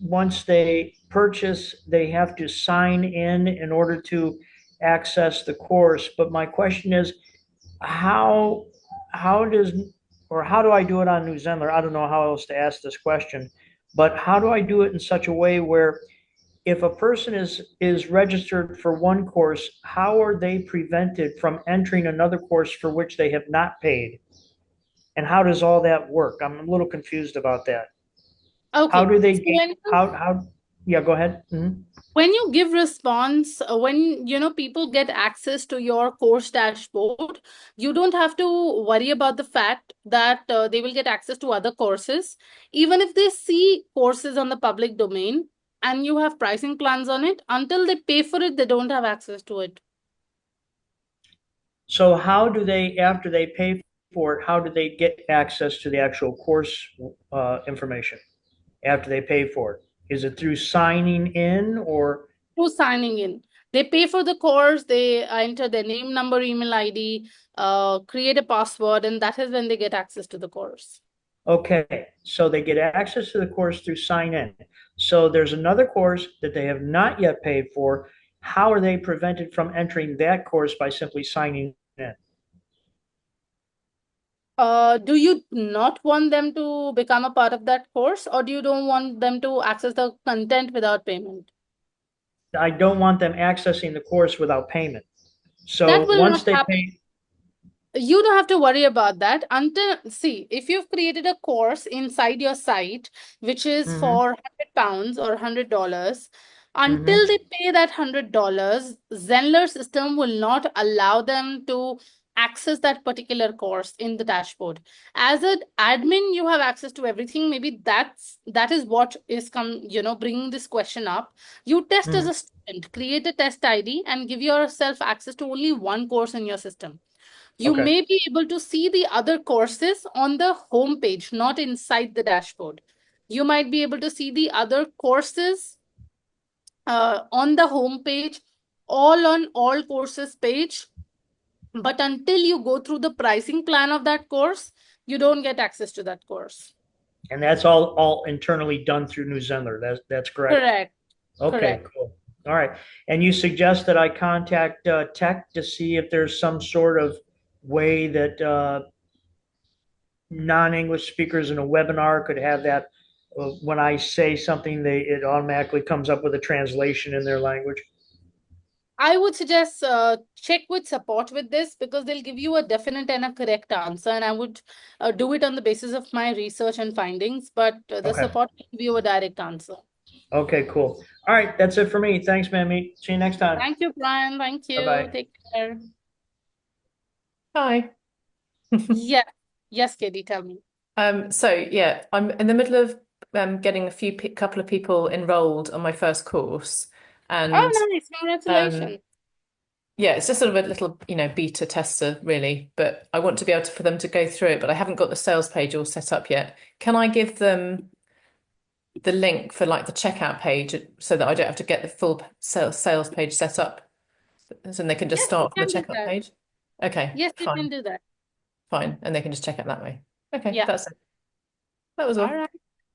once they purchase, they have to sign in order to access the course. But my question is, how does, or how do I do it on New Zenler? I don't know how else to ask this question, but how do I do it in such a way where if a person is registered for one course, how are they prevented from entering another course for which they have not paid? And how does all that work? I'm a little confused about that. How Okay. do they So gain, how, yeah, go ahead. when you give response, when people get access to your course dashboard, you don't have to worry about the fact that they will get access to other courses. Even if they see courses on the public domain and you have pricing plans on it, until they pay for it, they don't have access to it. So how do they, after they pay for it, how do they get access to the actual course information after they pay for it? Is it through signing in or? Through signing in. They pay for the course, they enter their name, number, email ID, create a password, and that is when they get access to the course. Okay, so they get access to the course through sign in. So there's another course that they have not yet paid for. How are they prevented from entering that course by simply signing in? Do you not want them to become a part of that course, or do you don't want them to access the content without payment? I don't want them accessing the course without payment. That So will once not they happen. pay, You don't have to worry about that until, see, if you've created a course inside your site, which is for £100 or $100, until they pay that $100, Zenler system will not allow them to access that particular course in the dashboard. As an admin, you have access to everything. Maybe that is what is bringing this question up. You test as a student, create a test ID and give yourself access to only one course in your system. You okay. may be able to see the other courses on the home page, not inside the dashboard. You might be able to see the other courses on the home page, all on all courses page. But until you go through the pricing plan of that course, you don't get access to that course. And that's all internally done through New Zenler. That's correct. Correct. Okay, Correct. cool. All right. And you suggest that I contact tech to see if there's some sort of way that non-English speakers in a webinar could have that when I say something, it automatically comes up with a translation in their language. I would suggest check with support with this because they'll give you a definite and a correct answer. And I would do it on the basis of my research and findings, but the Okay. support will give you a direct answer. Okay, cool. All right, that's it for me. Thanks, Mamie. See you next time. Thank you, Brian. Thank you. Bye-bye. Take care. Hi. Yeah. Yes, Katie, tell me. So yeah, I'm in the middle of getting a couple of people enrolled on my first course, and Oh, nice. Congratulations. yeah, it's just sort of a little, beta tester really, but I want to be able for them to go through it, but I haven't got the sales page all set up yet. Can I give them the link for like the checkout page so that I don't have to get the full sales page set up, so they can just Yes, start you from the can do checkout that. page? Okay, Yes, you can fine, do that. fine, and they can just check out that way. Okay, Yeah. that's it. That was all. All right.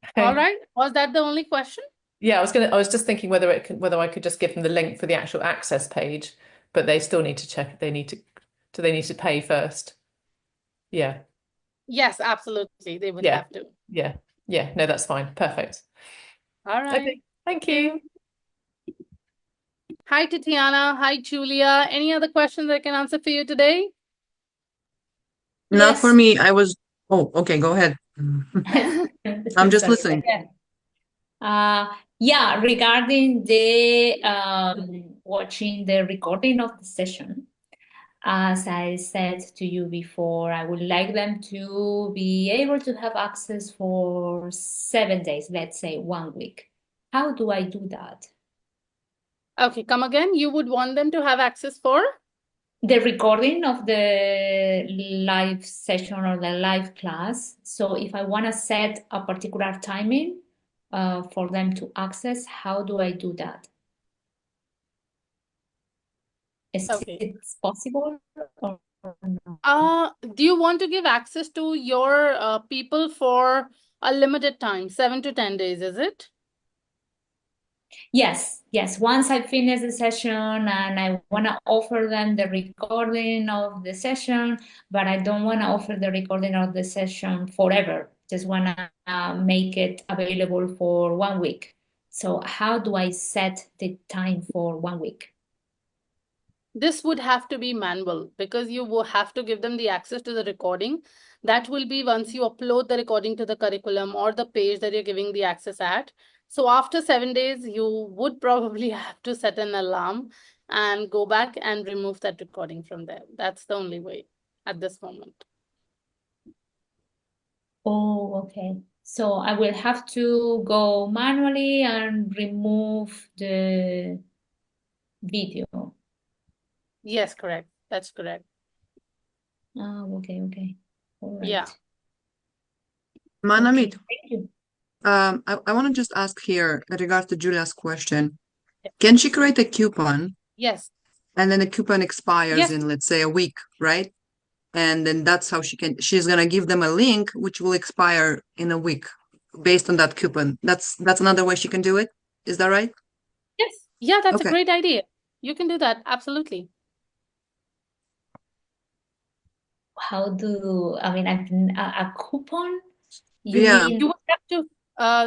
Okay. All right. Was that the only question? Yeah, I was just thinking whether I could just give them the link for the actual access page, but they still need to check. Do they need to pay first? Yeah. Yes, absolutely. They would Yeah. have to. Yeah. Yeah. No, that's fine. Perfect. All right. Okay. Thank you. Hi, Tatiana. Hi, Julia. Any other questions I can answer for you today? Not for Yes. me. Oh, okay, go ahead. I'm just Sorry. listening. Yeah, regarding the watching the recording of the session, as I said to you before, I would like them to be able to have access for 7 days, let's say 1 week. How do I do that? Okay, come again. You would want them to have access for? The recording of the live session or the live class. So if I want to set a particular timing for them to access, how do I do that? Is Okay. it possible or no? Do you want to give access to your people for a limited time, 7 to 10 days, is it? Yes, yes. Once I finish the session and I want to offer them the recording of the session, but I don't want to offer the recording of the session forever. Just want to make it available for 1 week. So how do I set the time for 1 week? This would have to be manual because you will have to give them the access to the recording. That will be once you upload the recording to the curriculum or the page that you're giving the access at. So after 7 days, you would probably have to set an alarm and go back and remove that recording from there. That's the only way at this moment. Oh, okay. So I will have to go manually and remove the video. Yes, correct. That's correct. Oh, okay, okay. All right. Yeah. Manamit, Thank you. I want to just ask here in regard to Julia's question. Can she create a coupon Yes. and then the coupon expires Yes. in, let's say, a week, right? And then that's how she's gonna give them a link which will expire in a week based on that coupon. That's another way she can do it. Is that right? Yes. Yeah, that's a Okay. great idea. You can do that. Absolutely. How do I mean a coupon? You Yeah. mean You would have to,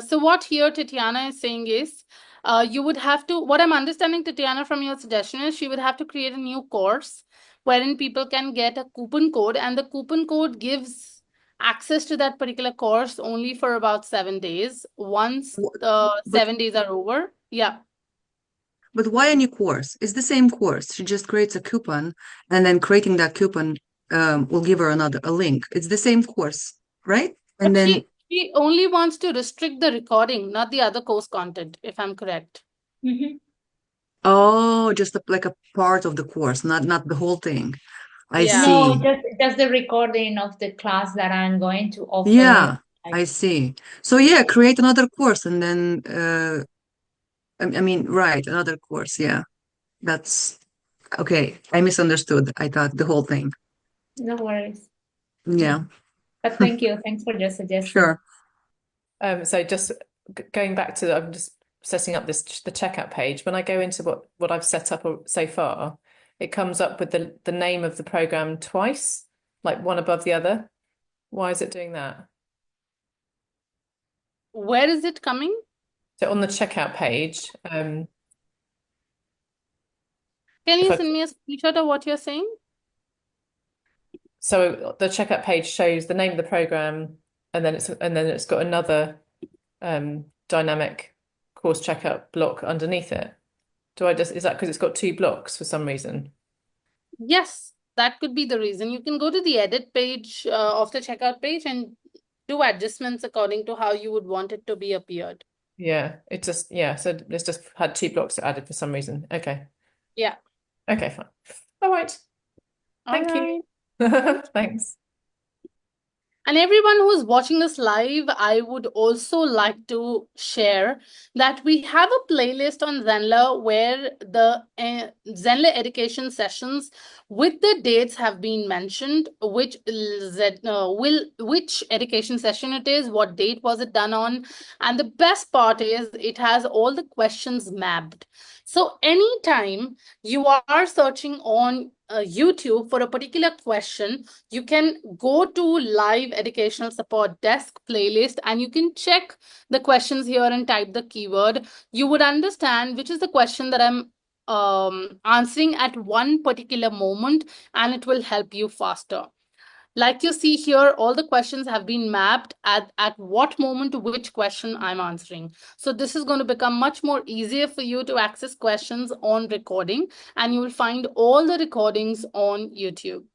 so what here Tatiana is saying is, you would have to, what I'm understanding, Tatiana, from your suggestion is she would have to create a new course wherein people can get a coupon code, and the coupon code gives access to that particular course only for about 7 days. Once the But 7 days are over, yeah. but why a new course? It's the same course. She just creates a coupon and then creating that coupon will give her a link. It's the same course, right? And But then she only wants to restrict the recording, not the other course content, if I'm correct. Mhm. oh, just like a part of the course, not the whole thing. I Yeah. No, see. just the recording of the class that I'm going to offer. Yeah, Like, I see. So yeah, create another course and then I mean, right, another course. Yeah, that's okay. I misunderstood. I thought the whole thing. no worries. Yeah, But thank you. Thanks for your suggestion. sure. So just going back to, I'm just setting up the checkout page. When I go into what I've set up so far, it comes up with the name of the program twice, like one above the other. Why is it doing that? Where is it coming? So on the checkout page, Can you send me a screenshot of what you're saying? so the checkout page shows the name of the program, and then it's got another dynamic course checkout block underneath it. Is that because it's got two blocks for some reason? Yes, that could be the reason. You can go to the edit page of the checkout page and do adjustments according to how you would want it to be appeared. Yeah, so it's just had two blocks added for some reason. Okay. Yeah. Okay, fine. All right. Thank you. Thanks. And everyone who's watching this live, I would also like to share that we have a playlist on Zenler where the Zenler education sessions with the dates have been mentioned, which education session it is, what date was it done on, and the best part is it has all the questions mapped. So anytime you are searching on YouTube for a particular question, you can go to live educational support desk playlist and you can check the questions here and type the keyword. You would understand which is the question that I'm answering at one particular moment, and it will help you faster. Like you see here, all the questions have been mapped at what moment to which question I'm answering. So this is going to become much more easier for you to access questions on recording, and you will find all the recordings on YouTube.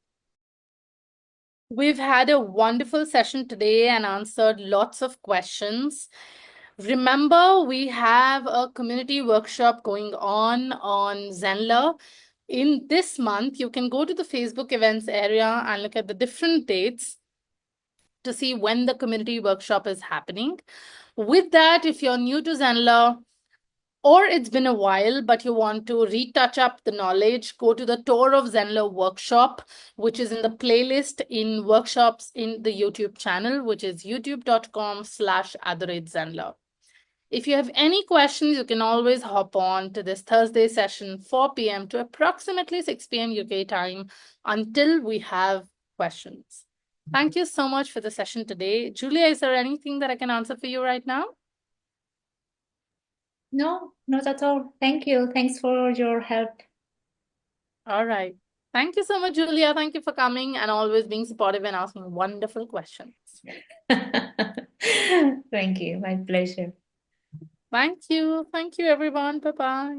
We've had a wonderful session today and answered lots of questions. Remember, we have a community workshop going on Zenler. In this month, you can go to the Facebook events area and look at the different dates to see when the community workshop is happening. With that, if you're new to Zenler, or it's been a while, but you want to retouch up the knowledge, go to the Tour of Zenler workshop, which is in the playlist in workshops in the YouTube channel, which is youtube.com/@Zenler. If you have any questions, you can always hop on to this Thursday session, 4 p.m. to approximately 6 p.m. UK time until we have questions. Thank you so much for the session today. Julia, is there anything that I can answer for you right now? No, not at all. Thank you. Thanks for your help. All right. Thank you so much, Julia. Thank you for coming and always being supportive and asking wonderful questions. Thank you. My pleasure. Thank you. Thank you, everyone. Bye-bye.